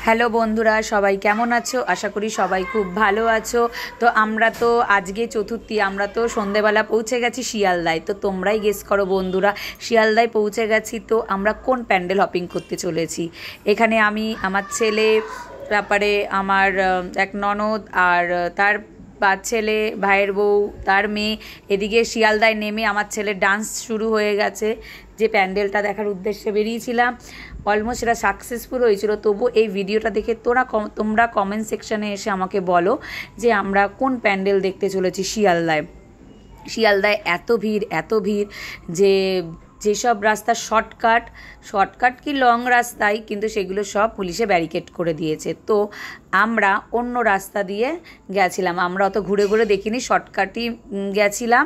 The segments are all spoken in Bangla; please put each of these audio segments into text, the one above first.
হ্যালো বন্ধুরা, সবাই কেমন আছো? আশা করি সবাই খুব ভালো আছো। তো আমরা তো আজকে চতুর্থী, আমরা তো সন্ধেবেলা পৌঁছে গেছি শিয়ালদায়। তো তোমরাই গেস করো বন্ধুরা, শিয়ালদায় পৌঁছে গেছি। তো আমরা কোন প্যান্ডেল হপিং করতে চলেছি? এখানে আমি, আমার ছেলে, তারপরে আমার এক ননদ আর তার ছেলে, ভাইয়ের বউ, তার মেয়ে। এদিকে শিয়ালদায় নেমে আমার ছেলের ডান্স শুরু হয়ে গেছে। যে প্যান্ডেলটা দেখার উদ্দেশ্যে বেরিয়েছিলাম, অলমোস্ট সেটা সাকসেসফুল হয়েছিল। তবু এই ভিডিওটা দেখে তোমরা কমেন্ট সেকশানে এসে আমাকে বলো যে আমরা কোন প্যান্ডেল দেখতে চলেছি শিয়ালদায়। শিয়ালদায় এত ভিড় যে যেসব রাস্তা শর্টকাট কি লং রাস্তায়, কিন্তু সেগুলো সব পুলিশে ব্যারিকেড করে দিয়েছে। তো আমরা অন্য রাস্তা দিয়ে গেছিলাম, আমরা অত ঘুরে ঘুরে দেখিনি, শর্টকাটই গেছিলাম,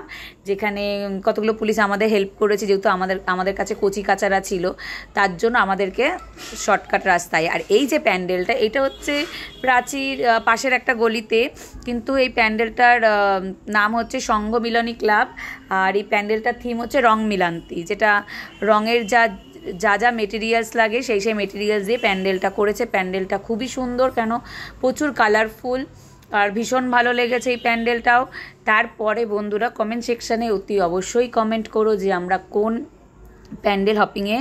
যেখানে কতগুলো পুলিশ আমাদের হেল্প করেছে, যেহেতু আমাদের কাছে কচি কাচারা ছিল, তার জন্য আমাদেরকে শর্টকাট রাস্তায়। আর এই যে প্যান্ডেলটা, এটা হচ্ছে প্রাচীর পাশের একটা গলিতে, কিন্তু এই প্যান্ডেলটার নাম হচ্ছে সংঘ মিলনী ক্লাব। আর এই প্যান্ডেলটার থিম হচ্ছে রং মিলান্তি, যেটা রঙের যা মেটেরিয়ালস লাগে সেই মেটেরিয়ালস দিয়ে প্যান্ডেলটা করেছে। প্যান্ডেলটা খুবই সুন্দর, কেন প্রচুর কালারফুল, আর ভীষণ ভালো লেগেছে এই প্যান্ডেলটাও। তারপরে বন্ধুরা কমেন্ট সেকশানে অতি অবশ্যই কমেন্ট করো যে আমরা কোন প্যান্ডেল হপিংয়ে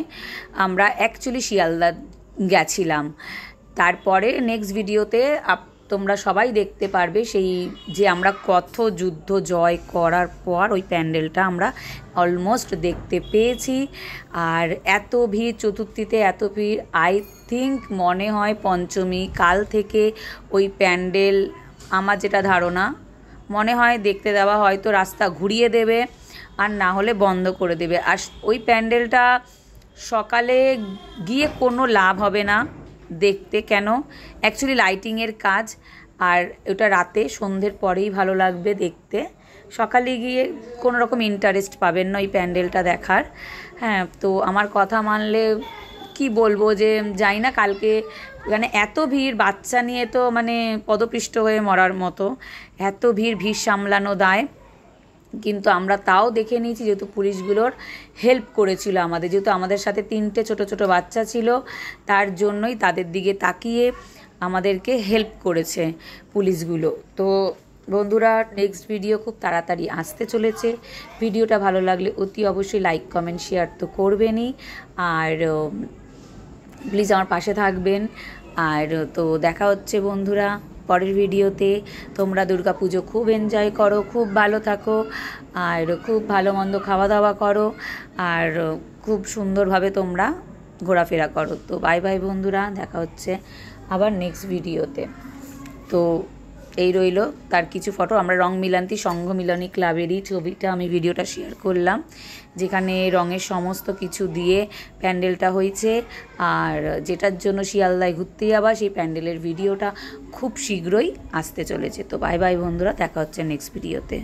আমরা অ্যাকচুয়ালি শিয়ালদা গেছিলাম। তারপরে নেক্সট ভিডিওতে তোমরা সবাই দেখতে পারবে সেই যে আমরা কত যুদ্ধ জয় করার পর ওই প্যান্ডেলটা আমরা অলমোস্ট দেখতে পেয়েছি। আর এত ভিড় চতুর্থীতে, এত ভিড়, আই থিঙ্ক মনে হয় পঞ্চমী কাল থেকে ওই প্যান্ডেল, আমার যেটা ধারণা, মনে হয় দেখতে দেওয়া, হয়তো রাস্তা ঘুরিয়ে দেবে আর না হলে বন্ধ করে দেবে। আর ওই প্যান্ডেলটা সকালে গিয়ে কোনো লাভ হবে না দেখতে, কেন অ্যাকচুয়ালি লাইটিংয়ের কাজ, আর ওটা রাতে সন্ধ্যের পরেই ভালো লাগবে দেখতে। সকালে গিয়ে কোনো রকম ইন্টারেস্ট পাবেন না ওই প্যান্ডেলটা দেখার। হ্যাঁ, তো আমার কথা মানলে কি বলবো, যে যাই না কালকে, মানে এত ভিড়, বাচ্চা নিয়ে তো মানে পদপিষ্ট হয়ে মরার মতো, এত ভিড় সামলানো দায়। কিন্তু আমরা তাও দেখে নিয়েছি, যেহেতু পুলিশগুলোর হেল্প করেছিল আমাদের, যেহেতু আমাদের সাথে 3টে ছোট বাচ্চা ছিল, তার জন্যই তাদের দিকে তাকিয়ে আমাদেরকে হেল্প করেছে পুলিশগুলো। তো বন্ধুরা, নেক্সট ভিডিও খুব তাড়াতাড়ি আসতে চলেছে। ভিডিওটা ভালো লাগলে অতি অবশ্যই লাইক কমেন্ট শেয়ার তো করবেনই, আর প্লিজ আমার পাশে থাকবেন। আর তো দেখা হচ্ছে বন্ধুরা পরের ভিডিওতে। তোমরা দুর্গাপুজো খুব এনজয় করো, খুব ভালো থাকো, আর খুব ভালো মন্দ খাওয়া দাওয়া করো, আর খুব সুন্দরভাবে তোমরা ঘোরাফেরা করো। তো বাই বাই বন্ধুরা, দেখা হচ্ছে আবার নেক্সট ভিডিওতে। তো এই রইল তার কিছু ফটো, আমরা রং মিলান্তি সংঘ মিলনী ক্লাবেরই ছবিটা আমি ভিডিওটা শেয়ার করলাম, যেখানে রঙের সমস্ত কিছু দিয়ে প্যান্ডেলটা হয়েছে। আর যেটার জন্য শিয়ালদায় ঘুরতে যাওয়া, সেই প্যান্ডেলের ভিডিওটা খুব শীঘ্রই আসতে চলেছে। তো বাই বাই বন্ধুরা, দেখা হচ্ছে নেক্সট ভিডিওতে।